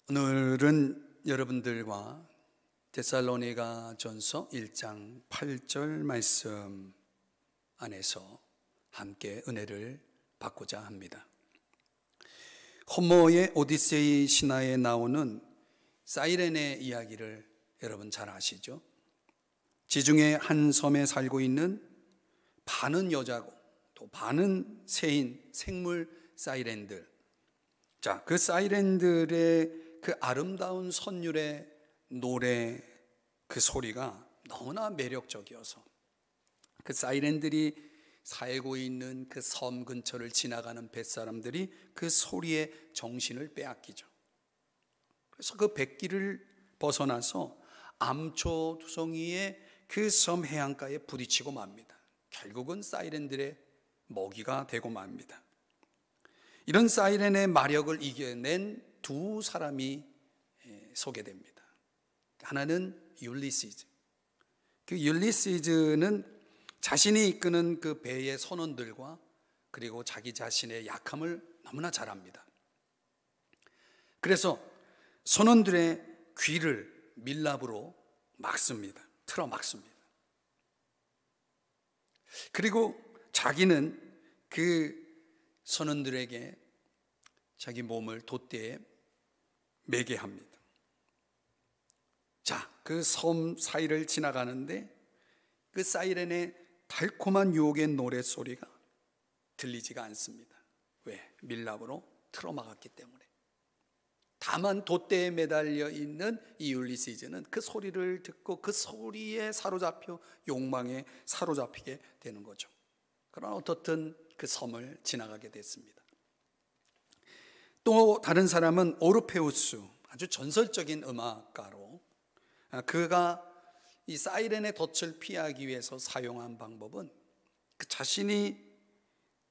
오늘은 여러분들과 데살로니가 전서 1장 8절 말씀 안에서 함께 은혜를 받고자 합니다. 호머의 오디세이 신화에 나오는 사이렌의 이야기를 여러분 잘 아시죠? 지중해 한 섬에 살고 있는 반은 여자고 또 반은 새인 생물 사이렌들. 자, 그 사이렌들의 그 아름다운 선율의 노래, 그 소리가 너무나 매력적이어서 그 사이렌들이 살고 있는 그 섬 근처를 지나가는 뱃사람들이 그 소리에 정신을 빼앗기죠. 그래서 그 뱃길을 벗어나서 암초 두성이의 그 섬 해안가에 부딪히고 맙니다. 결국은 사이렌들의 먹이가 되고 맙니다. 이런 사이렌의 마력을 이겨낸 두 사람이 소개됩니다. 하나는 율리시즈. 그 율리시즈는 자신이 이끄는 그 배의 선원들과 그리고 자기 자신의 약함을 너무나 잘 압니다. 그래서 선원들의 귀를 밀랍으로 막습니다. 틀어 막습니다. 그리고 자기는 그 선원들에게 자기 몸을 돛대에 매게 합니다. 자, 그 섬 사이를 지나가는데 그 사이렌의 달콤한 유혹의 노랫소리가 들리지가 않습니다. 왜? 밀랍으로 틀어막았기 때문에. 다만 돛대에 매달려 있는 이 율리시즈는 그 소리를 듣고 그 소리에 사로잡혀 욕망에 사로잡히게 되는 거죠. 그러나 어떻든 그 섬을 지나가게 됐습니다. 또 다른 사람은 오르페우스, 아주 전설적인 음악가로, 그가 이 사이렌의 덫을 피하기 위해서 사용한 방법은 그 자신이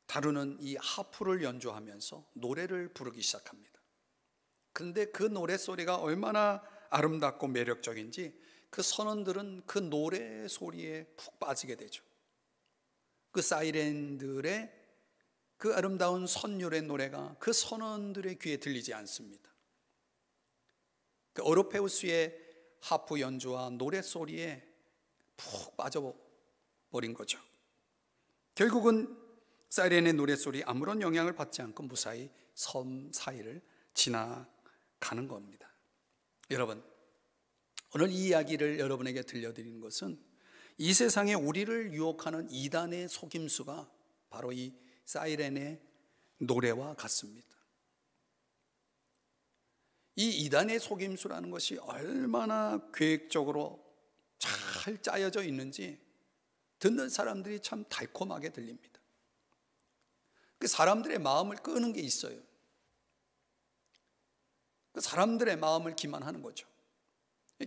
다루는 이 하프를 연주하면서 노래를 부르기 시작합니다. 그런데 그 노래소리가 얼마나 아름답고 매력적인지 그 선원들은 그 노래 소리에 푹 빠지게 되죠. 그 사이렌들의 그 아름다운 선율의 노래가 그 선원들의 귀에 들리지 않습니다. 그 오르페우스의 하프 연주와 노래소리에 푹 빠져버린 거죠. 결국은 사이렌의 노래소리 아무런 영향을 받지 않고 무사히 섬 사이를 지나가는 겁니다. 여러분, 오늘 이 이야기를 여러분에게 들려드리는 것은 이 세상에 우리를 유혹하는 이단의 속임수가 바로 이 사이렌의 노래와 같습니다. 이 이단의 속임수라는 것이 얼마나 계획적으로 잘 짜여져 있는지 듣는 사람들이 참 달콤하게 들립니다. 그 사람들의 마음을 끄는 게 있어요. 그 사람들의 마음을 기만하는 거죠.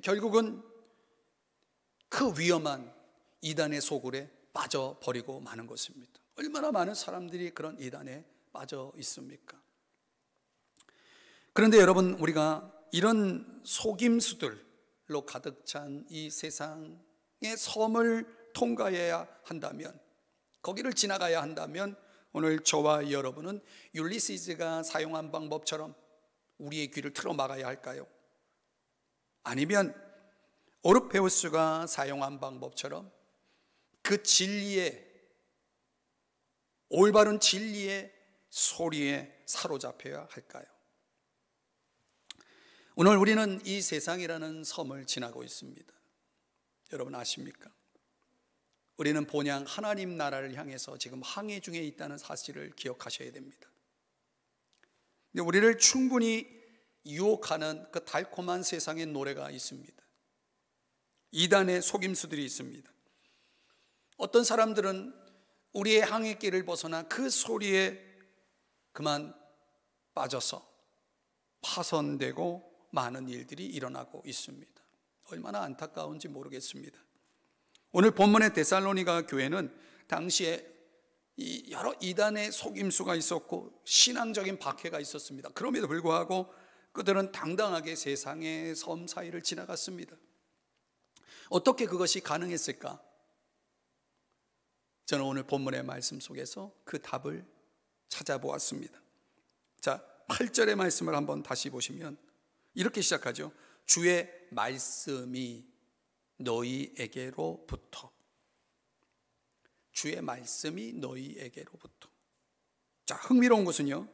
결국은 그 위험한 이단의 소굴에 빠져버리고 마는 것입니다. 얼마나 많은 사람들이 그런 이단에 빠져 있습니까? 그런데 여러분, 우리가 이런 속임수들로 가득 찬 이 세상의 섬을 통과해야 한다면, 거기를 지나가야 한다면 오늘 저와 여러분은 율리시즈가 사용한 방법처럼 우리의 귀를 틀어 막아야 할까요? 아니면 오르페우스가 사용한 방법처럼 그 진리의, 올바른 진리의 소리에 사로잡혀야 할까요? 오늘 우리는 이 세상이라는 섬을 지나고 있습니다. 여러분 아십니까? 우리는 본향 하나님 나라를 향해서 지금 항해 중에 있다는 사실을 기억하셔야 됩니다. 근데 우리를 충분히 유혹하는 그 달콤한 세상의 노래가 있습니다. 이단의 속임수들이 있습니다. 어떤 사람들은 우리의 항해길을 벗어나 그 소리에 그만 빠져서 파손되고 많은 일들이 일어나고 있습니다. 얼마나 안타까운지 모르겠습니다. 오늘 본문의 데살로니가 교회는 당시에 여러 이단의 속임수가 있었고 신앙적인 박해가 있었습니다. 그럼에도 불구하고 그들은 당당하게 세상의 섬 사이를 지나갔습니다. 어떻게 그것이 가능했을까? 저는 오늘 본문의 말씀 속에서 그 답을 찾아보았습니다. 자, 8절의 말씀을 한번 다시 보시면 이렇게 시작하죠. 주의 말씀이 너희에게로부터. 주의 말씀이 너희에게로부터. 자, 흥미로운 것은요,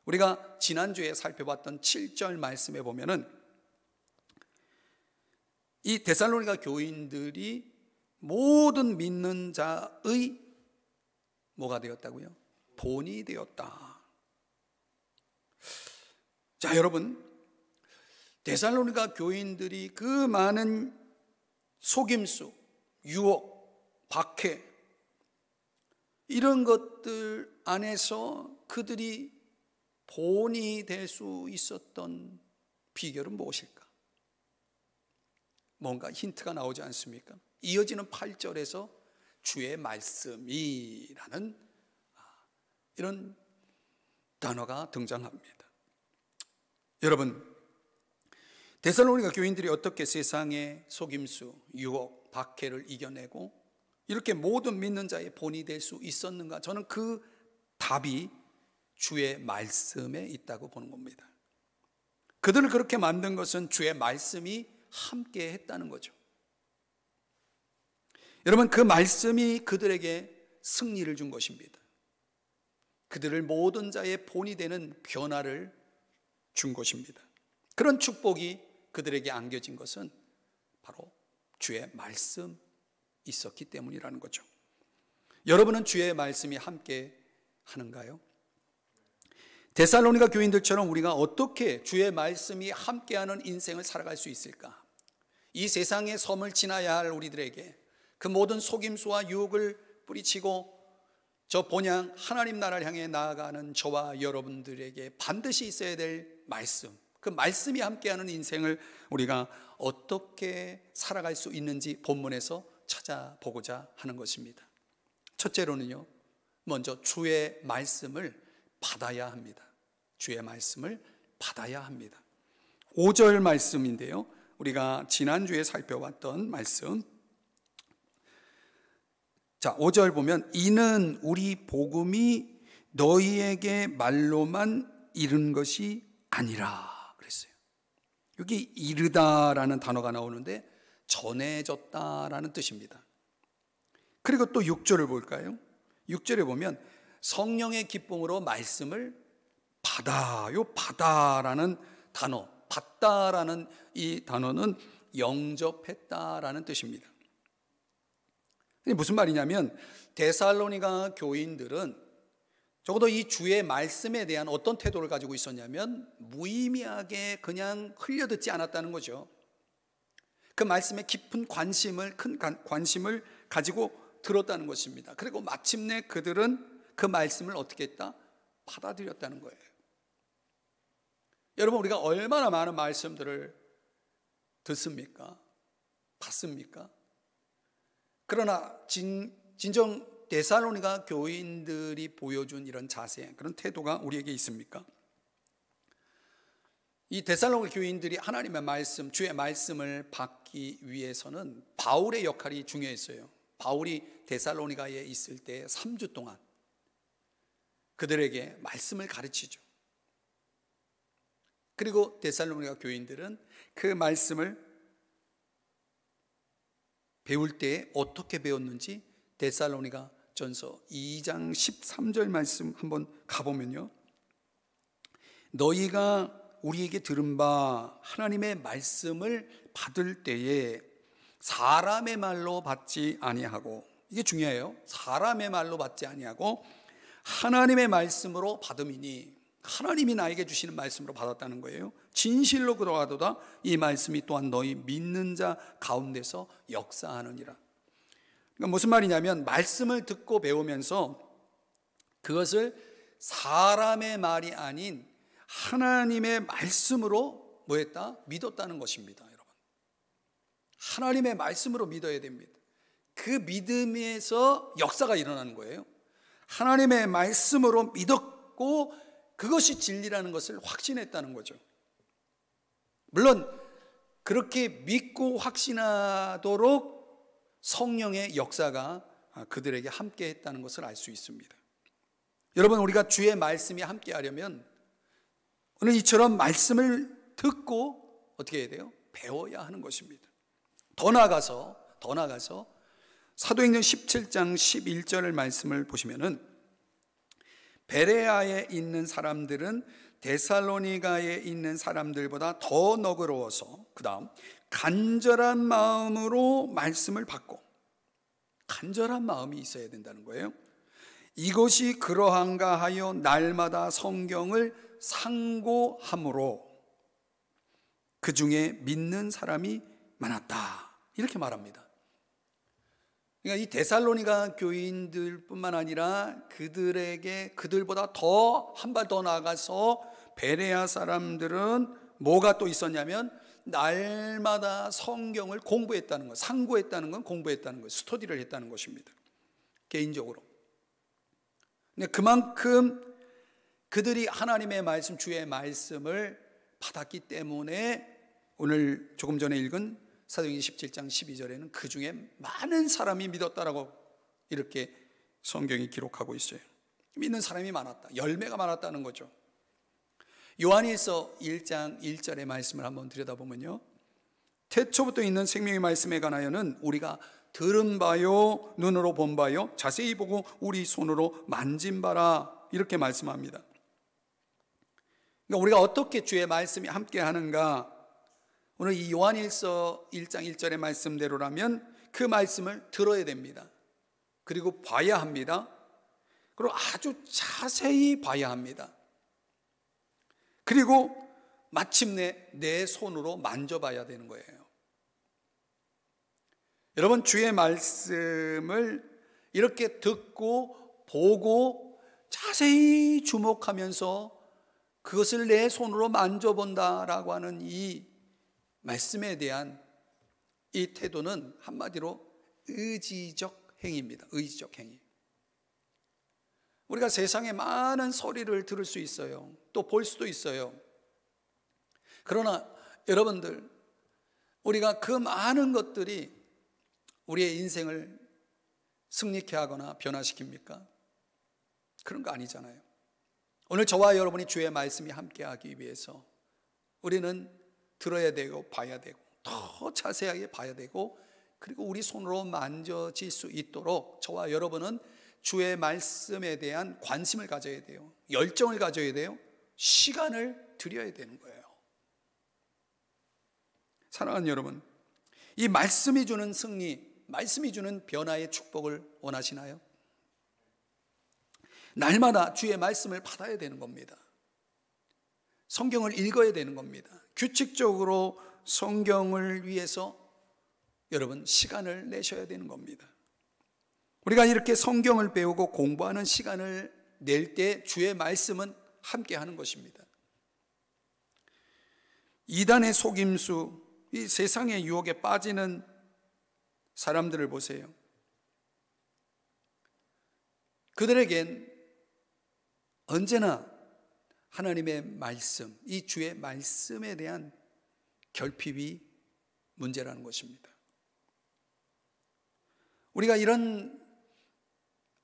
우리가 지난주에 살펴봤던 7절 말씀에 보면은 이 데살로니가 교인들이 모든 믿는 자의 뭐가 되었다고요? 본이 되었다. 자, 여러분, 데살로니가 교인들이 그 많은 속임수, 유혹, 박해, 이런 것들 안에서 그들이 본이 될 수 있었던 비결은 무엇일까? 뭔가 힌트가 나오지 않습니까? 이어지는 8절에서 주의 말씀이라는 이런 단어가 등장합니다. 여러분, 데살로니가 교인들이 어떻게 세상의 속임수, 유혹, 박해를 이겨내고 이렇게 모든 믿는 자의 본이 될 수 있었는가? 저는 그 답이 주의 말씀에 있다고 보는 겁니다. 그들을 그렇게 만든 것은 주의 말씀이 함께 했다는 거죠. 여러분, 그 말씀이 그들에게 승리를 준 것입니다. 그들을 모든 자의 본이 되는 변화를 준 것입니다. 그런 축복이 그들에게 안겨진 것은 바로 주의 말씀 있었기 때문이라는 거죠. 여러분은 주의 말씀이 함께 하는가요? 데살로니가 교인들처럼 우리가 어떻게 주의 말씀이 함께하는 인생을 살아갈 수 있을까? 이 세상의 섬을 지나야 할 우리들에게 그 모든 속임수와 유혹을 뿌리치고 저 본향 하나님 나라를 향해 나아가는 저와 여러분들에게 반드시 있어야 될 말씀, 그 말씀이 함께하는 인생을 우리가 어떻게 살아갈 수 있는지 본문에서 찾아보고자 하는 것입니다. 첫째로는요, 먼저 주의 말씀을 받아야 합니다. 주의 말씀을 받아야 합니다. 5절 말씀인데요, 우리가 지난주에 살펴봤던 말씀. 자, 5절 보면 이는 우리 복음이 너희에게 말로만 이른 것이 아니라 그랬어요. 여기 이르다라는 단어가 나오는데 전해졌다라는 뜻입니다. 그리고 또 6절을 볼까요? 6절에 보면 성령의 기쁨으로 말씀을 받아요. 받아라는 단어, 받다라는 이 단어는 영접했다라는 뜻입니다. 무슨 말이냐면 데살로니가 교인들은 적어도 이 주의 말씀에 대한 어떤 태도를 가지고 있었냐면 무의미하게 그냥 흘려듣지 않았다는 거죠. 그 말씀에 깊은 관심을, 큰 관심을 가지고 들었다는 것입니다. 그리고 마침내 그들은 그 말씀을 어떻게 했다? 받아들였다는 거예요. 여러분, 우리가 얼마나 많은 말씀들을 듣습니까? 받습니까? 그러나 진정 데살로니가 교인들이 보여준 이런 자세, 그런 태도가 우리에게 있습니까? 이 데살로니가 교인들이 하나님의 말씀, 주의 말씀을 받기 위해서는 바울의 역할이 중요했어요. 바울이 데살로니가에 있을 때 3주 동안 그들에게 말씀을 가르치죠. 그리고 데살로니가 교인들은 그 말씀을 배울 때 어떻게 배웠는지 데살로니가 전서 2장 13절 말씀 한번 가보면요, 너희가 우리에게 들은 바 하나님의 말씀을 받을 때에 사람의 말로 받지 아니하고, 이게 중요해요. 사람의 말로 받지 아니하고 하나님의 말씀으로 받음이니, 하나님이 나에게 주시는 말씀으로 받았다는 거예요. 진실로 그러하도다 이 말씀이 또한 너희 믿는 자 가운데서 역사하느니라. 그러니까 무슨 말이냐면 말씀을 듣고 배우면서 그것을 사람의 말이 아닌 하나님의 말씀으로 뭐했다? 믿었다는 것입니다. 여러분, 하나님의 말씀으로 믿어야 됩니다. 그 믿음에서 역사가 일어나는 거예요. 하나님의 말씀으로 믿었고 그것이 진리라는 것을 확신했다는 거죠. 물론 그렇게 믿고 확신하도록 성령의 역사가 그들에게 함께 했다는 것을 알 수 있습니다. 여러분, 우리가 주의 말씀이 함께 하려면 오늘 이처럼 말씀을 듣고 어떻게 해야 돼요? 배워야 하는 것입니다. 더 나아가서 사도행전 17장 11절 말씀을 보시면은 베레아에 있는 사람들은 데살로니가에 있는 사람들보다 더 너그러워서 그 다음 간절한 마음으로 말씀을 받고, 간절한 마음이 있어야 된다는 거예요. 이것이 그러한가 하여 날마다 성경을 상고함으로 그 중에 믿는 사람이 많았다, 이렇게 말합니다. 그러니까 이 데살로니가 교인들뿐만 아니라 그들보다 더 한 발 더 나아가서 베레아 사람들은 뭐가 또 있었냐면 날마다 성경을 공부했다는 것, 상고했다는 건 공부했다는 것, 스터디를 했다는 것입니다. 개인적으로. 근데 그만큼 그들이 하나님의 말씀, 주의 말씀을 받았기 때문에 오늘 조금 전에 읽은 사도행전 17장 12절에는 그 중에 많은 사람이 믿었다라고 이렇게 성경이 기록하고 있어요. 믿는 사람이 많았다, 열매가 많았다는 거죠. 요한일서 1장 1절의 말씀을 한번 들여다보면요, 태초부터 있는 생명의 말씀에 관하여는 우리가 들은 바요 눈으로 본 바요 자세히 보고 우리 손으로 만진 바라, 이렇게 말씀합니다. 그러니까 우리가 어떻게 주의 말씀이 함께 하는가, 오늘 이 요한일서 1장 1절의 말씀대로라면 그 말씀을 들어야 됩니다. 그리고 봐야 합니다. 그리고 아주 자세히 봐야 합니다. 그리고 마침내 내 손으로 만져봐야 되는 거예요. 여러분, 주의 말씀을 이렇게 듣고 보고 자세히 주목하면서 그것을 내 손으로 만져본다라고 하는 이 말씀에 대한 이 태도는 한마디로 의지적 행위입니다. 의지적 행위. 우리가 세상에 많은 소리를 들을 수 있어요. 또 볼 수도 있어요. 그러나 여러분들, 우리가 그 많은 것들이 우리의 인생을 승리케 하거나 변화시킵니까? 그런 거 아니잖아요. 오늘 저와 여러분이 주의 말씀이 함께하기 위해서 우리는 들어야 되고 봐야 되고 더 자세하게 봐야 되고, 그리고 우리 손으로 만져질 수 있도록 저와 여러분은 주의 말씀에 대한 관심을 가져야 돼요. 열정을 가져야 돼요. 시간을 들여야 되는 거예요. 사랑하는 여러분, 이 말씀이 주는 승리, 말씀이 주는 변화의 축복을 원하시나요? 날마다 주의 말씀을 받아야 되는 겁니다. 성경을 읽어야 되는 겁니다. 규칙적으로 성경을 위해서 여러분 시간을 내셔야 되는 겁니다. 우리가 이렇게 성경을 배우고 공부하는 시간을 낼 때 주의 말씀은 함께 하는 것입니다. 이단의 속임수, 이 세상의 유혹에 빠지는 사람들을 보세요. 그들에겐 언제나 하나님의 말씀, 이 주의 말씀에 대한 결핍이 문제라는 것입니다. 우리가 이런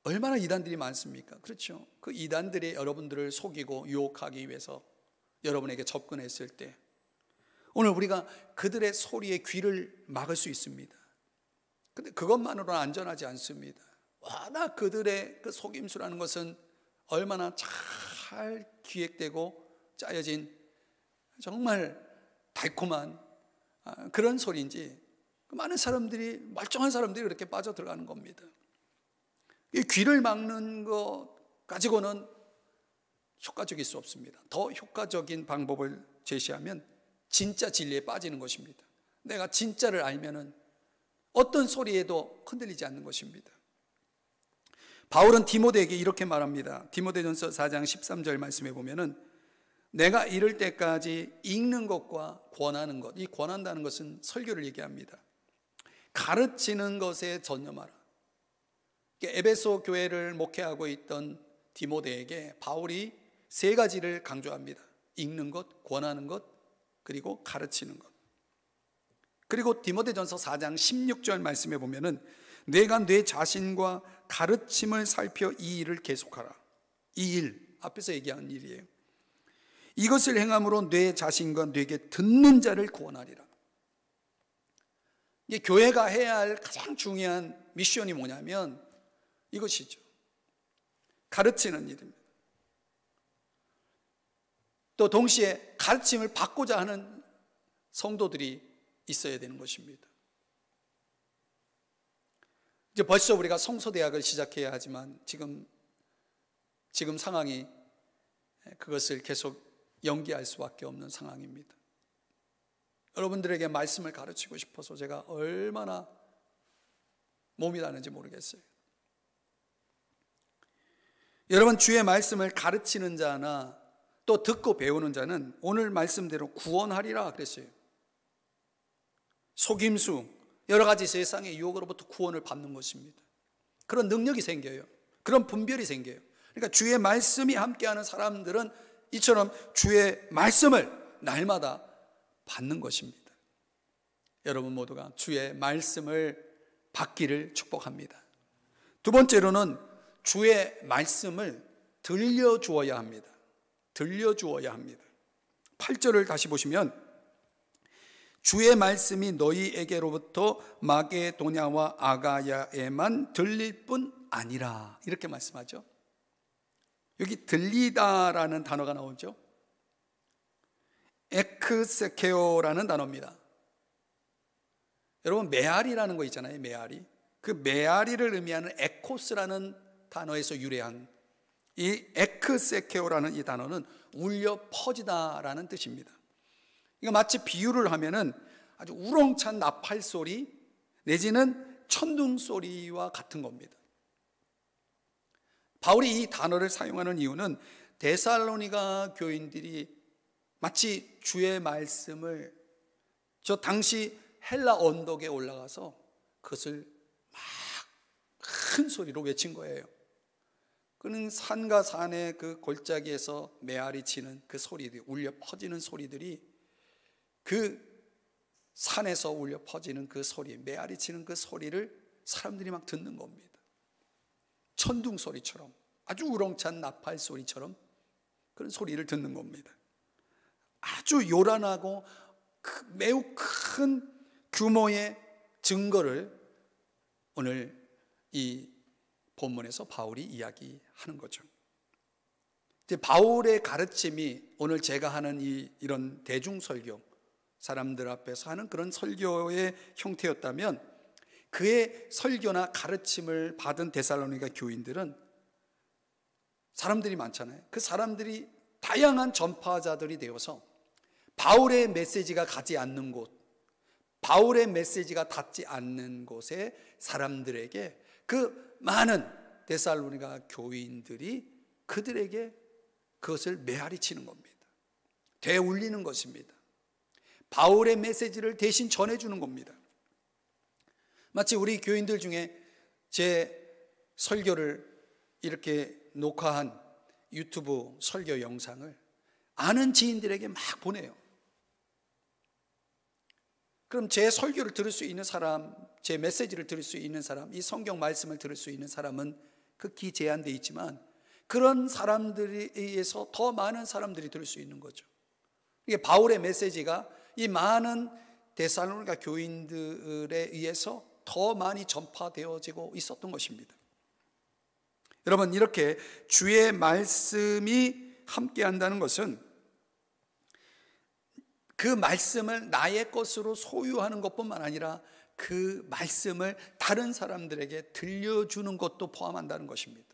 얼마나 이단들이 많습니까? 그렇죠. 그 이단들이 여러분들을 속이고 유혹하기 위해서 여러분에게 접근했을 때 오늘 우리가 그들의 소리에 귀를 막을 수 있습니다. 근데 그것만으로는 안전하지 않습니다. 워낙 그들의 그 속임수라는 것은 얼마나 잘 기획되고 짜여진 정말 달콤한 그런 소리인지 많은 사람들이, 멀쩡한 사람들이 이렇게 빠져들어가는 겁니다. 이 귀를 막는 것 가지고는 효과적일 수 없습니다. 더 효과적인 방법을 제시하면 진짜 진리에 빠지는 것입니다. 내가 진짜를 알면은 어떤 소리에도 흔들리지 않는 것입니다. 바울은 디모데에게 이렇게 말합니다. 디모데전서 4장 13절 말씀에 보면은 내가 이를 때까지 읽는 것과 권하는 것, 이 권한다는 것은 설교를 얘기합니다. 가르치는 것에 전념하라. 에베소 교회를 목회하고 있던 디모데에게 바울이 세 가지를 강조합니다. 읽는 것, 권하는 것, 그리고 가르치는 것. 그리고 디모데전서 4장 16절 말씀에 보면은 내가 내 자신과 가르침을 살펴 이 일을 계속하라. 이 일, 앞에서 얘기한 일이에요. 이것을 행함으로 내 자신과 내게 듣는 자를 구원하리라. 이게 교회가 해야 할 가장 중요한 미션이 뭐냐면 이것이죠. 가르치는 일입니다. 또 동시에 가르침을 받고자 하는 성도들이 있어야 되는 것입니다. 이제 벌써 우리가 성서대학을 시작해야 하지만 지금 상황이 그것을 계속 연기할 수밖에 없는 상황입니다. 여러분들에게 말씀을 가르치고 싶어서 제가 얼마나 몸이 나는지 모르겠어요. 여러분, 주의 말씀을 가르치는 자나 또 듣고 배우는 자는 오늘 말씀대로 구원하리라 그랬어요. 속임수, 여러 가지 세상의 유혹으로부터 구원을 받는 것입니다. 그런 능력이 생겨요. 그런 분별이 생겨요. 그러니까 주의 말씀이 함께하는 사람들은 이처럼 주의 말씀을 날마다 받는 것입니다. 여러분 모두가 주의 말씀을 받기를 축복합니다. 두 번째로는 주의 말씀을 들려주어야 합니다. 들려주어야 합니다. 8절을 다시 보시면 주의 말씀이 너희에게로부터 마게도냐와 아가야에만 들릴 뿐 아니라 이렇게 말씀하죠. 여기 들리다라는 단어가 나오죠. 에크세케오라는 단어입니다. 여러분, 메아리라는 거 있잖아요. 메아리. 그 메아리를 의미하는 에코스라는 단어에서 유래한 이 에크세케오라는 이 단어는 울려 퍼지다라는 뜻입니다. 이거 마치 비유를 하면은 아주 우렁찬 나팔 소리 내지는 천둥 소리와 같은 겁니다. 바울이 이 단어를 사용하는 이유는 데살로니가 교인들이 마치 주의 말씀을 저 당시 헬라 언덕에 올라가서 그것을 막 큰 소리로 외친 거예요. 그는 산과 산의 그 골짜기에서 메아리 치는 그 소리들이, 울려 퍼지는 소리들이, 그 산에서 울려 퍼지는 그 소리, 메아리 치는 그 소리를 사람들이 막 듣는 겁니다. 천둥 소리처럼, 아주 우렁찬 나팔 소리처럼 그런 소리를 듣는 겁니다. 아주 요란하고 매우 큰 규모의 증거를 오늘 이 본문에서 바울이 이야기하는 거죠. 이제 바울의 가르침이 오늘 제가 하는 이런 대중설교, 사람들 앞에서 하는 그런 설교의 형태였다면 그의 설교나 가르침을 받은 데살로니가 교인들은 사람들이 많잖아요. 그 사람들이 다양한 전파자들이 되어서 바울의 메시지가 가지 않는 곳, 바울의 메시지가 닿지 않는 곳에 사람들에게 그 많은 데살로니가 교인들이 그들에게 그것을 메아리 치는 겁니다. 되울리는 것입니다. 바울의 메시지를 대신 전해주는 겁니다. 마치 우리 교인들 중에 제 설교를 이렇게 녹화한 유튜브 설교 영상을 아는 지인들에게 막 보내요. 그럼 제 설교를 들을 수 있는 사람, 제 메시지를 들을 수 있는 사람, 이 성경 말씀을 들을 수 있는 사람은 극히 제한되어 있지만 그런 사람들에 의해서 더 많은 사람들이 들을 수 있는 거죠. 이게 바울의 메시지가 이 많은 데살로니가 교인들에 의해서 더 많이 전파되어지고 있었던 것입니다. 여러분, 이렇게 주의 말씀이 함께 한다는 것은 그 말씀을 나의 것으로 소유하는 것뿐만 아니라 그 말씀을 다른 사람들에게 들려주는 것도 포함한다는 것입니다.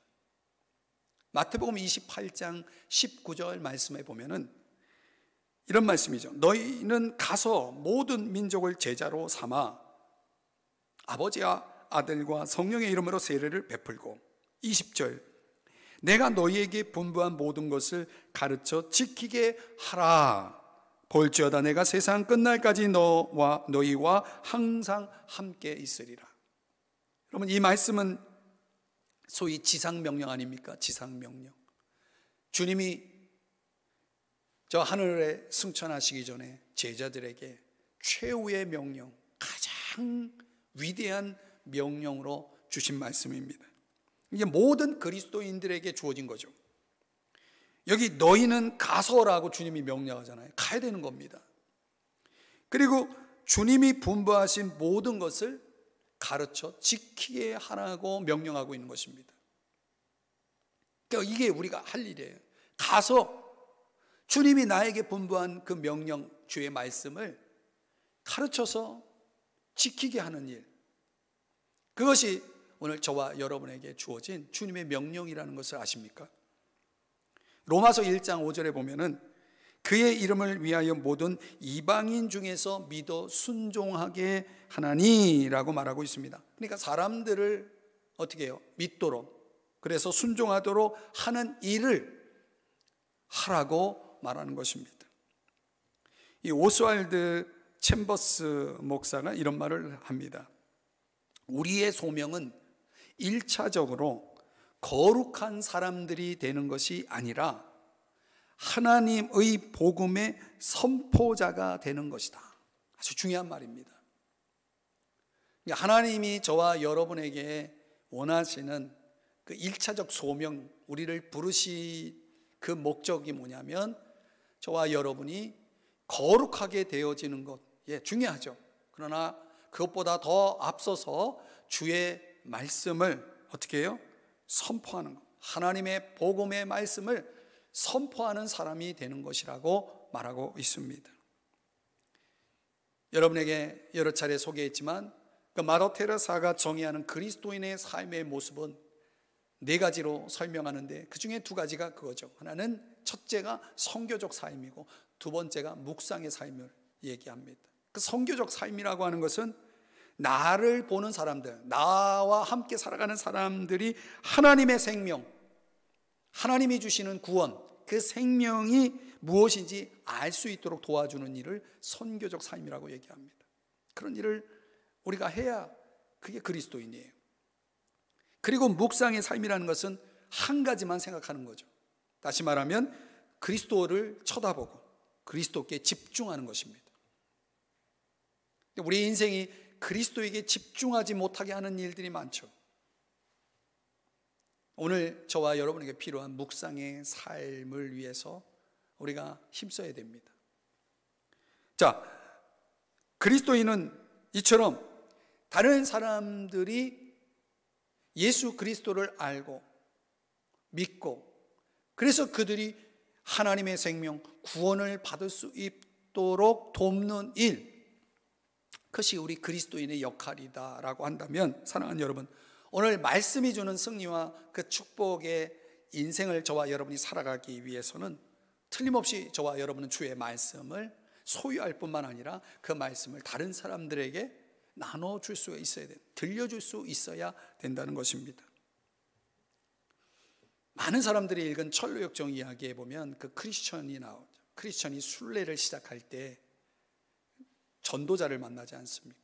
마태복음 28장 19절 말씀에 보면은 이런 말씀이죠. 너희는 가서 모든 민족을 제자로 삼아 아버지와 아들과 성령의 이름으로 세례를 베풀고 20절 내가 너희에게 분부한 모든 것을 가르쳐 지키게 하라. 볼지어다 내가 세상 끝날까지 너희와 항상 함께 있으리라. 여러분, 이 말씀은 소위 지상명령 아닙니까? 지상명령. 주님이 저 하늘에 승천하시기 전에 제자들에게 최후의 명령, 가장 위대한 명령으로 주신 말씀입니다. 이게 모든 그리스도인들에게 주어진 거죠. 여기 너희는 가서라고 주님이 명령하잖아요. 가야 되는 겁니다. 그리고 주님이 분부하신 모든 것을 가르쳐 지키게 하라고 명령하고 있는 것입니다. 그러니까 이게 우리가 할 일이에요. 가서 주님이 나에게 분부한 그 명령, 주의 말씀을 가르쳐서 지키게 하는 일, 그것이 오늘 저와 여러분에게 주어진 주님의 명령이라는 것을 아십니까? 로마서 1장 5절에 보면은 그의 이름을 위하여 모든 이방인 중에서 믿어 순종하게 하나니라고 말하고 있습니다. 그러니까 사람들을 어떻게 해요? 믿도록, 그래서 순종하도록 하는 일을 하라고 말하는 것입니다. 이 오스왈드 챔버스 목사가 이런 말을 합니다. 우리의 소명은 1차적으로 거룩한 사람들이 되는 것이 아니라 하나님의 복음의 선포자가 되는 것이다. 아주 중요한 말입니다. 하나님이 저와 여러분에게 원하시는 그 1차적 소명, 우리를 부르신 그 목적이 뭐냐면 저와 여러분이 거룩하게 되어지는 것, 중요하죠. 그러나 그것보다 더 앞서서 주의 말씀을 어떻게 해요? 선포하는 것, 하나님의 복음의 말씀을 선포하는 사람이 되는 것이라고 말하고 있습니다. 여러분에게 여러 차례 소개했지만 그 마더 테레사가 정의하는 그리스도인의 삶의 모습은 4가지로 설명하는데 그 중에 2가지가 그거죠. 하나는 첫째가 선교적 삶이고 두 번째가 묵상의 삶을 얘기합니다. 그 선교적 삶이라고 하는 것은 나를 보는 사람들, 나와 함께 살아가는 사람들이 하나님의 생명, 하나님이 주시는 구원, 그 생명이 무엇인지 알 수 있도록 도와주는 일을 선교적 삶이라고 얘기합니다. 그런 일을 우리가 해야 그게 그리스도인이에요. 그리고 묵상의 삶이라는 것은 한 가지만 생각하는 거죠. 다시 말하면 그리스도를 쳐다보고 그리스도께 집중하는 것입니다. 우리 인생이 그리스도에게 집중하지 못하게 하는 일들이 많죠. 오늘 저와 여러분에게 필요한 묵상의 삶을 위해서 우리가 힘써야 됩니다. 자, 그리스도인은 이처럼 다른 사람들이 예수 그리스도를 알고 믿고 그래서 그들이 하나님의 생명, 구원을 받을 수 있도록 돕는 일, 그것이 우리 그리스도인의 역할이다라고 한다면 사랑하는 여러분, 오늘 말씀이 주는 승리와 그 축복의 인생을 저와 여러분이 살아가기 위해서는 틀림없이 저와 여러분은 주의 말씀을 소유할 뿐만 아니라 그 말씀을 다른 사람들에게 나눠줄 수 있어야 돼, 들려줄 수 있어야 된다는 것입니다. 많은 사람들이 읽은 철로역정 이야기에 보면 그 크리스천이 나오죠. 크리스천이 순례를 시작할 때 전도자를 만나지 않습니까?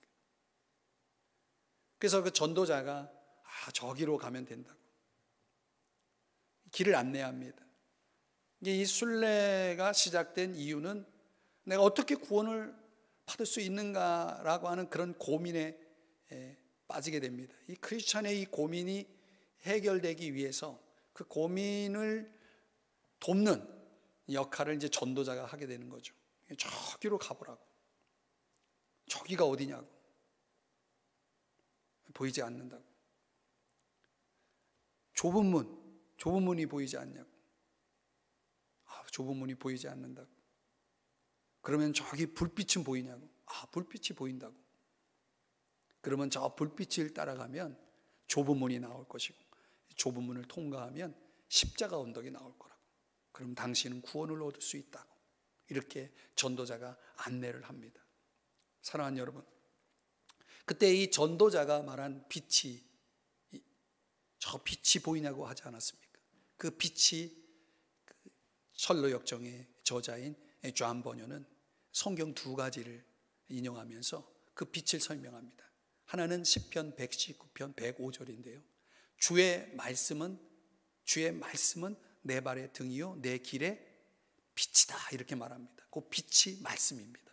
그래서 그 전도자가 저기로 가면 된다고 길을 안내합니다. 이 순례가 시작된 이유는 내가 어떻게 구원을 받을 수 있는가라고 하는 그런 고민에 빠지게 됩니다. 이 크리스천의 이 고민이 해결되기 위해서 그 고민을 돕는 역할을 이제 전도자가 하게 되는 거죠. 저기로 가보라고. 저기가 어디냐고. 보이지 않는다고. 좁은 문이 보이지 않냐고. 좁은 문이 보이지 않는다고. 그러면 저기 불빛은 보이냐고. 불빛이 보인다고. 그러면 저 불빛을 따라가면 좁은 문이 나올 것이고 좁은 문을 통과하면 십자가 언덕이 나올 거라고. 그럼 당신은 구원을 얻을 수 있다고. 이렇게 전도자가 안내를 합니다. 사랑하는 여러분, 그때 이 전도자가 말한 빛이, 저 빛이 보이냐고 하지 않았습니까? 그 빛이 철로역정의 저자인 존 버녀는 성경 2가지를 인용하면서 그 빛을 설명합니다. 하나는 시편 119편 105절인데요. 주의 말씀은 내 발의 등이요 내 길의 빛이다, 이렇게 말합니다. 그 빛이 말씀입니다.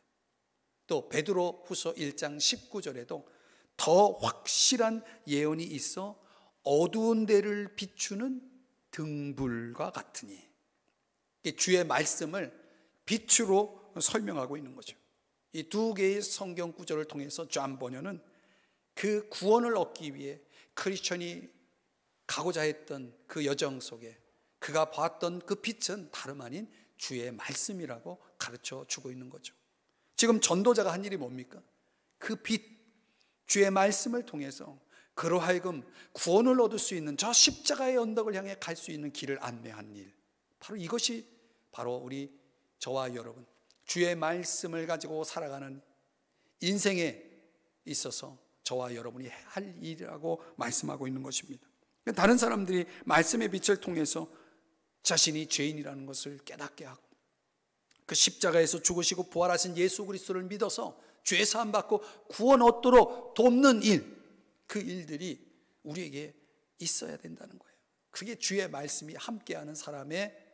또 베드로 후서 1장 19절에도 더 확실한 예언이 있어 어두운 데를 비추는 등불과 같으니, 주의 말씀을 빛으로 설명하고 있는 거죠. 이 두 개의 성경 구절을 통해서 존 버녀는 그 구원을 얻기 위해 크리스천이 가고자 했던 그 여정 속에 그가 봤던 그 빛은 다름 아닌 주의 말씀이라고 가르쳐 주고 있는 거죠. 지금 전도자가 한 일이 뭡니까? 그 빛, 주의 말씀을 통해서 그로 하여금 구원을 얻을 수 있는 저 십자가의 언덕을 향해 갈 수 있는 길을 안내한 일, 바로 이것이 바로 우리 저와 여러분 주의 말씀을 가지고 살아가는 인생에 있어서 저와 여러분이 할 일이라고 말씀하고 있는 것입니다. 다른 사람들이 말씀의 빛을 통해서 자신이 죄인이라는 것을 깨닫게 하고 그 십자가에서 죽으시고 부활하신 예수 그리스도를 믿어서 죄 사함 받고 구원 얻도록 돕는 일, 그 일들이 우리에게 있어야 된다는 거예요. 그게 주의 말씀이 함께하는 사람의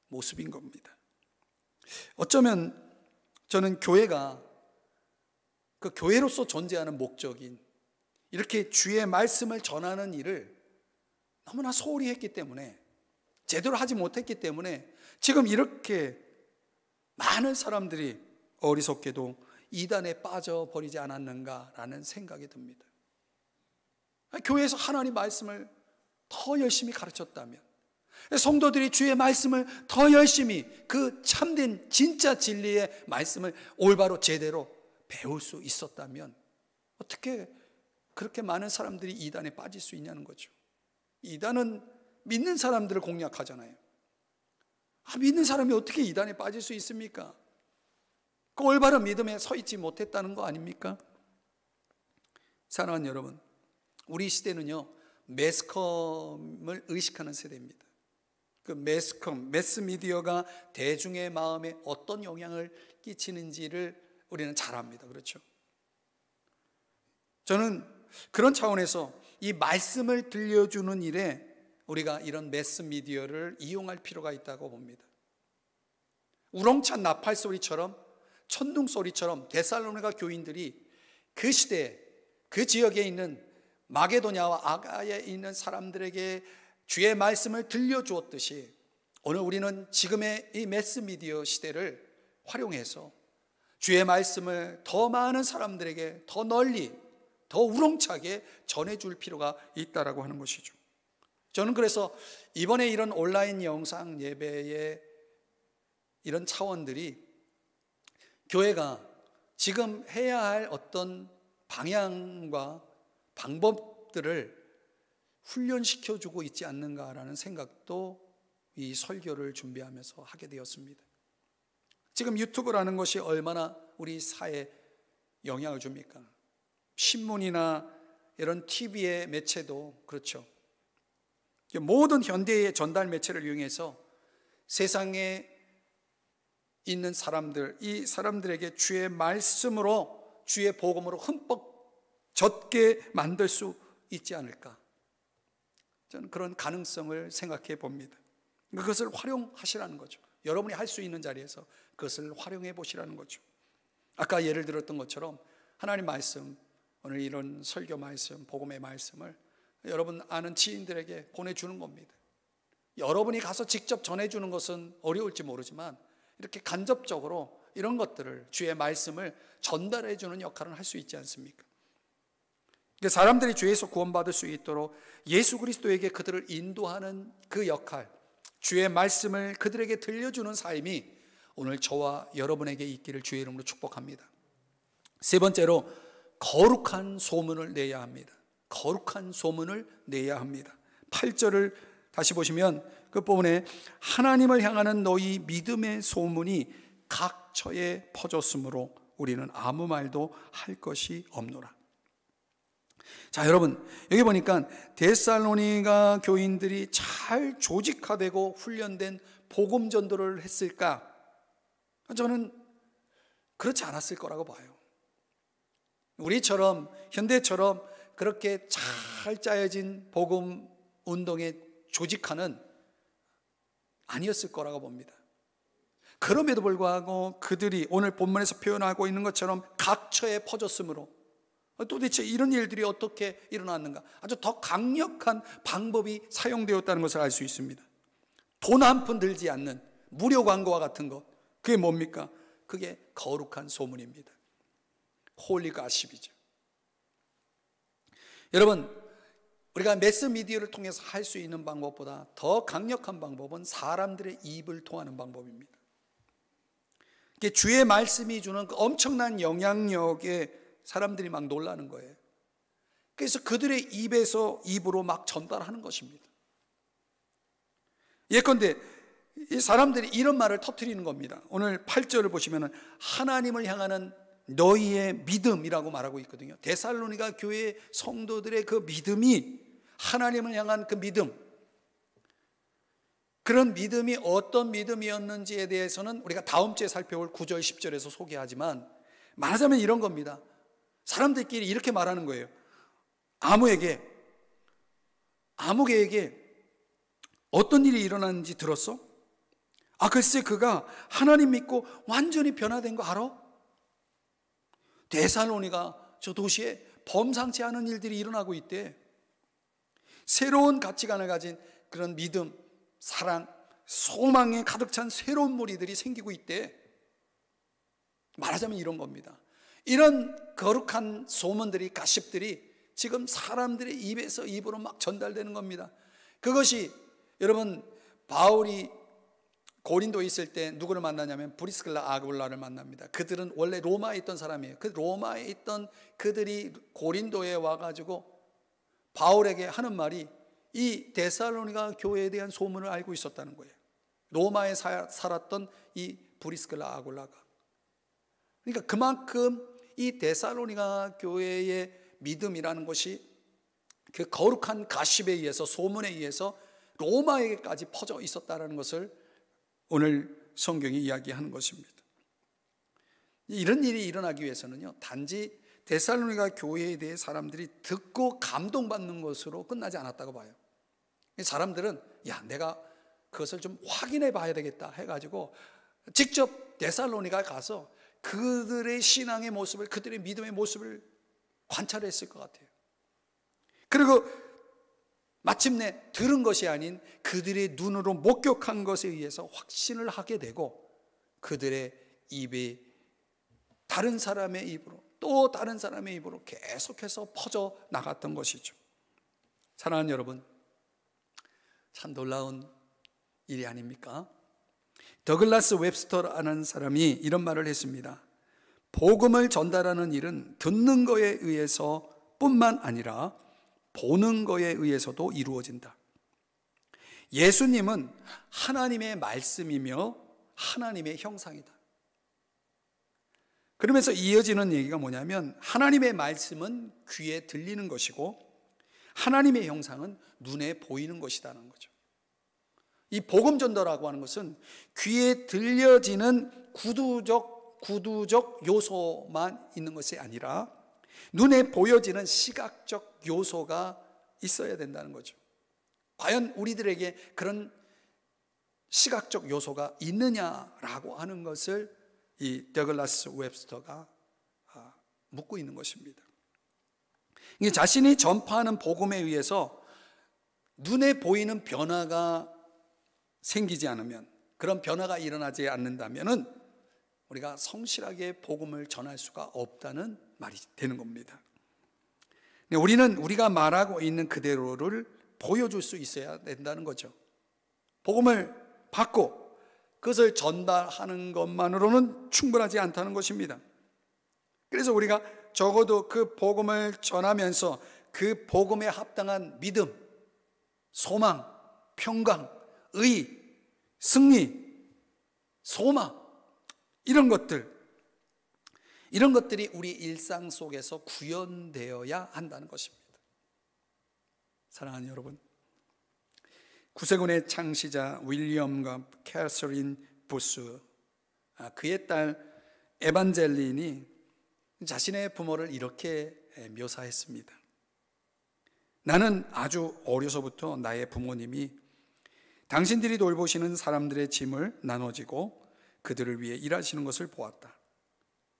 모습인 겁니다. 어쩌면 저는 교회가 그 교회로서 존재하는 목적인 이렇게 주의 말씀을 전하는 일을 너무나 소홀히 했기 때문에, 제대로 하지 못했기 때문에 지금 이렇게 많은 사람들이 어리석게도 이단에 빠져버리지 않았는가라는 생각이 듭니다. 교회에서 하나님 말씀을 더 열심히 가르쳤다면, 성도들이 주의 말씀을 더 열심히 그 참된 진짜 진리의 말씀을 올바로 제대로 배울 수 있었다면 어떻게 그렇게 많은 사람들이 이단에 빠질 수 있냐는 거죠. 이단은 믿는 사람들을 공략하잖아요. 믿는 사람이 어떻게 이단에 빠질 수 있습니까? 그 올바른 믿음에 서 있지 못했다는 거 아닙니까? 사랑하는 여러분, 우리 시대는요 매스컴을 의식하는 세대입니다. 그 매스컴, 매스미디어가 대중의 마음에 어떤 영향을 끼치는지를 우리는 잘 압니다. 그렇죠? 저는 그런 차원에서 이 말씀을 들려주는 일에 우리가 이런 매스미디어를 이용할 필요가 있다고 봅니다. 우렁찬 나팔 소리처럼, 천둥 소리처럼 데살로니가 교인들이 그 시대에 그 지역에 있는 마게도냐와 아가야에 있는 사람들에게 주의 말씀을 들려주었듯이 오늘 우리는 지금의 이 매스미디어 시대를 활용해서 주의 말씀을 더 많은 사람들에게 더 널리, 더 우렁차게 전해줄 필요가 있다라고 하는 것이죠. 저는 그래서 이번에 이런 온라인 영상 예배의 이런 차원들이 교회가 지금 해야 할 어떤 방향과 방법들을 훈련시켜주고 있지 않는가라는 생각도 이 설교를 준비하면서 하게 되었습니다. 지금 유튜브라는 것이 얼마나 우리 사회에 영향을 줍니까? 신문이나 이런 TV의 매체도 그렇죠. 모든 현대의 전달 매체를 이용해서 세상에 있는 사람들, 이 사람들에게 주의 말씀으로, 주의 복음으로 흠뻑 젖게 만들 수 있지 않을까? 저는 그런 가능성을 생각해 봅니다. 그것을 활용하시라는 거죠. 여러분이 할 수 있는 자리에서 그것을 활용해 보시라는 거죠. 아까 예를 들었던 것처럼 하나님 말씀, 오늘 이런 설교 말씀, 복음의 말씀을 여러분 아는 지인들에게 보내주는 겁니다. 여러분이 가서 직접 전해주는 것은 어려울지 모르지만 이렇게 간접적으로 이런 것들을, 주의 말씀을 전달해 주는 역할은 할 수 있지 않습니까? 사람들이 죄에서 구원받을 수 있도록 예수 그리스도에게 그들을 인도하는 그 역할, 주의 말씀을 그들에게 들려주는 삶이 오늘 저와 여러분에게 있기를 주의 이름으로 축복합니다. 세 번째로, 거룩한 소문을 내야 합니다. 거룩한 소문을 내야 합니다. 8절을 다시 보시면 그 부분에 하나님을 향하는 너희 믿음의 소문이 각처에 퍼졌으므로 우리는 아무 말도 할 것이 없노라. 자, 여러분, 여기 보니까 데살로니가 교인들이 잘 조직화되고 훈련된 복음 전도를 했을까? 저는 그렇지 않았을 거라고 봐요. 우리처럼, 현대처럼 그렇게 잘 짜여진 복음 운동의 조직화는 아니었을 거라고 봅니다. 그럼에도 불구하고 그들이 오늘 본문에서 표현하고 있는 것처럼 각처에 퍼졌으므로, 도대체 이런 일들이 어떻게 일어났는가? 아주 더 강력한 방법이 사용되었다는 것을 알 수 있습니다. 돈 한 푼 들지 않는, 무료 광고와 같은 것, 그게 뭡니까? 그게 거룩한 소문입니다. 홀리 가십이죠. 여러분, 우리가 매스미디어를 통해서 할 수 있는 방법보다 더 강력한 방법은 사람들의 입을 통하는 방법입니다. 주의 말씀이 주는 그 엄청난 영향력에 사람들이 막 놀라는 거예요. 그래서 그들의 입으로 막 전달하는 것입니다. 예컨대 이 사람들이 이런 말을 터뜨리는 겁니다. 오늘 8절을 보시면 하나님을 향하는 너희의 믿음이라고 말하고 있거든요. 데살로니가 교회 성도들의 그 믿음이, 하나님을 향한 그 믿음, 그런 믿음이 어떤 믿음이었는지에 대해서는 우리가 다음 주에 살펴볼 9절 10절에서 소개하지만, 말하자면 이런 겁니다. 사람들끼리 이렇게 말하는 거예요. 아무에게 어떤 일이 일어났는지 들었어? 글쎄 그가 하나님 믿고 완전히 변화된 거 알아? 데살로니가 저 도시에 범상치 않은 일들이 일어나고 있대. 새로운 가치관을 가진 그런 믿음, 사랑, 소망에 가득 찬 새로운 무리들이 생기고 있대. 말하자면 이런 겁니다. 이런 거룩한 소문들이, 가십들이 지금 사람들의 입에서 입으로 막 전달되는 겁니다. 그것이 여러분, 바울이 고린도에 있을 때 누구를 만나냐면 브리스길라 아굴라를 만납니다. 그들은 원래 로마에 있던 사람이에요. 그 로마에 있던 그들이 고린도에 와가지고 바울에게 하는 말이 이 데살로니가 교회에 대한 소문을 알고 있었다는 거예요. 로마에 살았던 이 브리스길라 아굴라가. 그러니까 그만큼 이 데살로니가 교회의 믿음이라는 것이 그 거룩한 가십에 의해서, 소문에 의해서 로마에게까지 퍼져 있었다는 것을 오늘 성경이 이야기하는 것입니다. 이런 일이 일어나기 위해서는요, 단지 데살로니가 교회에 대해 사람들이 듣고 감동받는 것으로 끝나지 않았다고 봐요. 사람들은 내가 그것을 좀 확인해 봐야 되겠다 해가지고 직접 데살로니가 가서 그들의 신앙의 모습을, 그들의 믿음의 모습을 관찰했을 것 같아요. 그리고 마침내 들은 것이 아닌 그들의 눈으로 목격한 것에 의해서 확신을 하게 되고, 그들의 입이 다른 사람의 입으로, 또 다른 사람의 입으로 계속해서 퍼져 나갔던 것이죠. 사랑하는 여러분, 참 놀라운 일이 아닙니까? 더글라스 웹스터라는 사람이 이런 말을 했습니다. 복음을 전달하는 일은 듣는 거에 의해서 뿐만 아니라 보는 거에 의해서도 이루어진다. 예수님은 하나님의 말씀이며 하나님의 형상이다. 그러면서 이어지는 얘기가 뭐냐면, 하나님의 말씀은 귀에 들리는 것이고 하나님의 형상은 눈에 보이는 것이라는 거죠. 이 복음 전도라고 하는 것은 귀에 들려지는 구두적 요소만 있는 것이 아니라 눈에 보여지는 시각적 요소가 있어야 된다는 거죠. 과연 우리들에게 그런 시각적 요소가 있느냐라고 하는 것을 이 더글라스 웹스터가 묻고 있는 것입니다. 자신이 전파하는 복음에 의해서 눈에 보이는 변화가 생기지 않으면, 그런 변화가 일어나지 않는다면 우리가 성실하게 복음을 전할 수가 없다는 말이 되는 겁니다. 우리는 우리가 말하고 있는 그대로를 보여줄 수 있어야 된다는 거죠. 복음을 받고 그것을 전달하는 것만으로는 충분하지 않다는 것입니다. 그래서 우리가 적어도 그 복음을 전하면서 그 복음에 합당한 믿음, 소망, 평강, 의, 승리, 소망, 이런 것들이 우리 일상 속에서 구현되어야 한다는 것입니다. 사랑하는 여러분, 구세군의 창시자 윌리엄과 캐서린 부스, 그의 딸 에반젤린이 자신의 부모를 이렇게 묘사했습니다. 나는 아주 어려서부터 나의 부모님이 당신들이 돌보시는 사람들의 짐을 나눠지고 그들을 위해 일하시는 것을 보았다.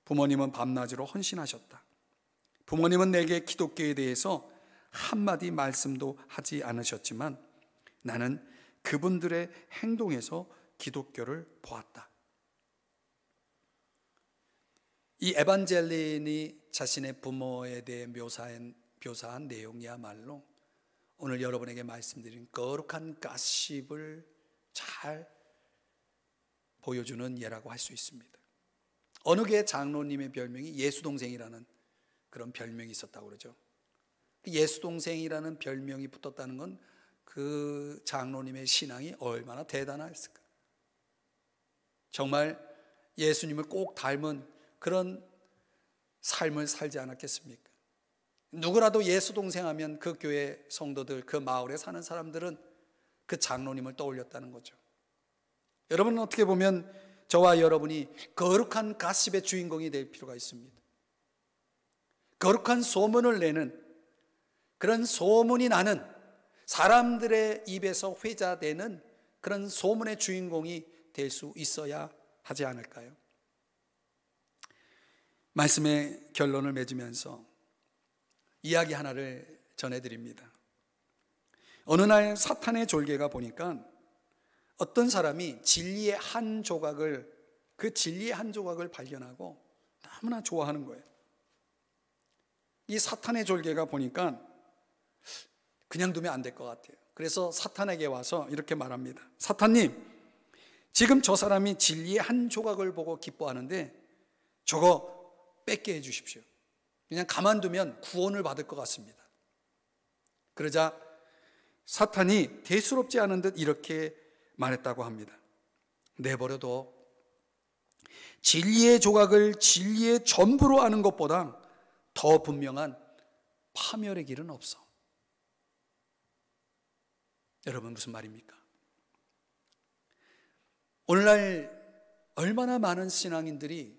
부모님은 밤낮으로 헌신하셨다. 부모님은 내게 기독교에 대해서 한마디 말씀도 하지 않으셨지만 나는 그분들의 행동에서 기독교를 보았다. 이 에반젤린이 자신의 부모에 대해 묘사한 내용이야말로 오늘 여러분에게 말씀드린 거룩한 가십을 잘 보여주는 예라고 할 수 있습니다. 어느 교회 장로님의 별명이 예수동생이라는 그런 별명이 있었다고 그러죠. 예수동생이라는 별명이 붙었다는 건 그 장로님의 신앙이 얼마나 대단했을까. 정말 예수님을 꼭 닮은 그런 삶을 살지 않았겠습니까? 누구라도 예수동생 하면 그 교회 성도들, 그 마을에 사는 사람들은 그 장로님을 떠올렸다는 거죠. 여러분은 어떻게 보면 저와 여러분이 거룩한 가십의 주인공이 될 필요가 있습니다. 거룩한 소문을 내는, 그런 소문이 나는, 사람들의 입에서 회자되는 그런 소문의 주인공이 될 수 있어야 하지 않을까요? 말씀의 결론을 맺으면서 이야기 하나를 전해드립니다. 어느 날 사탄의 졸개가 보니까 어떤 사람이 진리의 한 조각을, 그 진리의 한 조각을 발견하고 너무나 좋아하는 거예요. 이 사탄의 졸개가 보니까 그냥 두면 안 될 것 같아요. 그래서 사탄에게 와서 이렇게 말합니다. 사탄님, 지금 저 사람이 진리의 한 조각을 보고 기뻐하는데 저거 뺏게 해 주십시오. 그냥 가만두면 구원을 받을 것 같습니다. 그러자 사탄이 대수롭지 않은 듯 이렇게 말했다고 합니다. 내버려둬. 진리의 조각을 진리의 전부로 아는 것보다 더 분명한 파멸의 길은 없어. 여러분, 무슨 말입니까? 오늘날 얼마나 많은 신앙인들이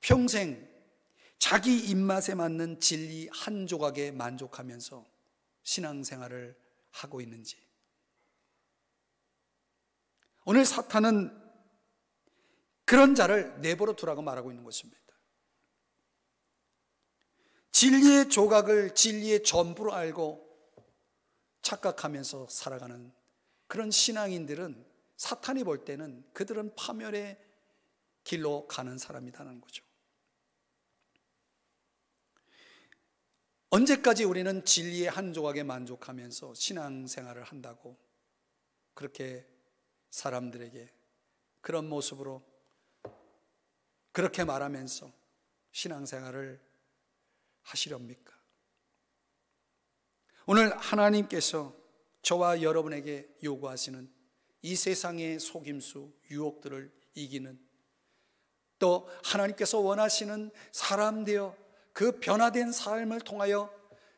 평생 자기 입맛에 맞는 진리 한 조각에 만족하면서 신앙생활을 하고 있는지. 오늘 사탄은 그런 자를 내버려 두라고 말하고 있는 것입니다. 진리의 조각을 진리의 전부로 알고 착각하면서 살아가는 그런 신앙인들은 사탄이 볼 때는 그들은 파멸의 길로 가는 사람이라는 거죠. 언제까지 우리는 진리의 한 조각에 만족하면서 신앙생활을 한다고 그렇게 사람들에게 그런 모습으로 그렇게 말하면서 신앙생활을 하시렵니까? 오늘 하나님께서 저와 여러분에게 요구하시는 이 세상의 속임수, 유혹들을 이기는, 또 하나님께서 원하시는 사람 되어 그 변화된 삶을 통하여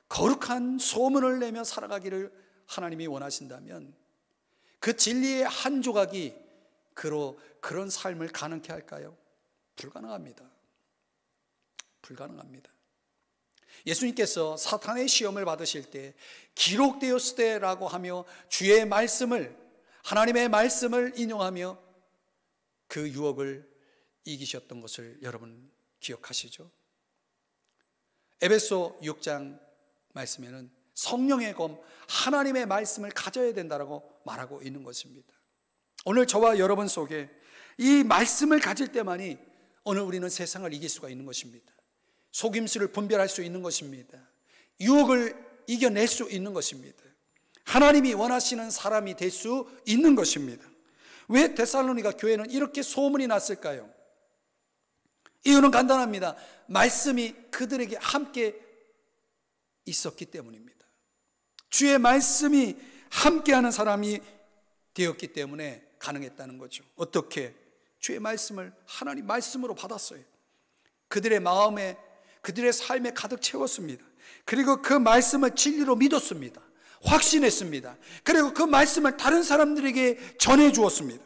거룩한 소문을 내며 살아가기를 하나님이 원하신다면 그 진리의 한 조각이 그런 삶을 가능케 할까요? 불가능합니다. 불가능합니다. 예수님께서 사탄의 시험을 받으실 때 기록되었을 때라고 하며 주의 말씀을, 하나님의 말씀을 인용하며 그 유혹을 이기셨던 것을 여러분 기억하시죠? 에베소 6장 말씀에는 성령의 검, 하나님의 말씀을 가져야 된다고 말하고 있는 것입니다. 오늘 저와 여러분 속에 이 말씀을 가질 때만이 오늘 우리는 세상을 이길 수가 있는 것입니다. 속임수를 분별할 수 있는 것입니다. 유혹을 이겨낼 수 있는 것입니다. 하나님이 원하시는 사람이 될 수 있는 것입니다. 왜 데살로니가 교회는 이렇게 소문이 났을까요? 이유는 간단합니다. 말씀이 그들에게 함께 있었기 때문입니다. 주의 말씀이 함께하는 사람이 되었기 때문에 가능했다는 거죠. 어떻게? 주의 말씀을 하나님 말씀으로 받았어요. 그들의 마음에, 그들의 삶에 가득 채웠습니다. 그리고 그 말씀을 진리로 믿었습니다. 확신했습니다. 그리고 그 말씀을 다른 사람들에게 전해 주었습니다.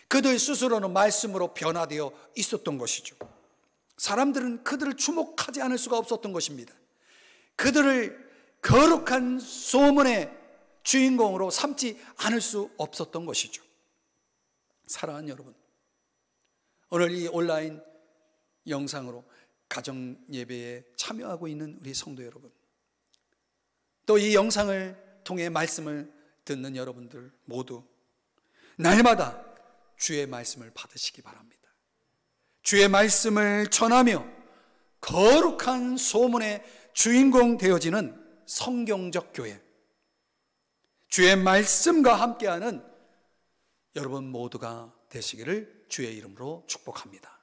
그들 스스로는 말씀으로 변화되어 있었던 것이죠. 사람들은 그들을 주목하지 않을 수가 없었던 것입니다. 그들을 거룩한 소문의 주인공으로 삼지 않을 수 없었던 것이죠. 사랑하는 여러분, 오늘 이 온라인 영상으로 가정 예배에 참여하고 있는 우리 성도 여러분, 또 이 영상을 통해 말씀을 듣는 여러분들 모두 날마다 주의 말씀을 받으시기 바랍니다. 주의 말씀을 전하며 거룩한 소문의 주인공 되어지는 성경적 교회, 주의 말씀과 함께하는 여러분 모두가 되시기를 주의 이름으로 축복합니다.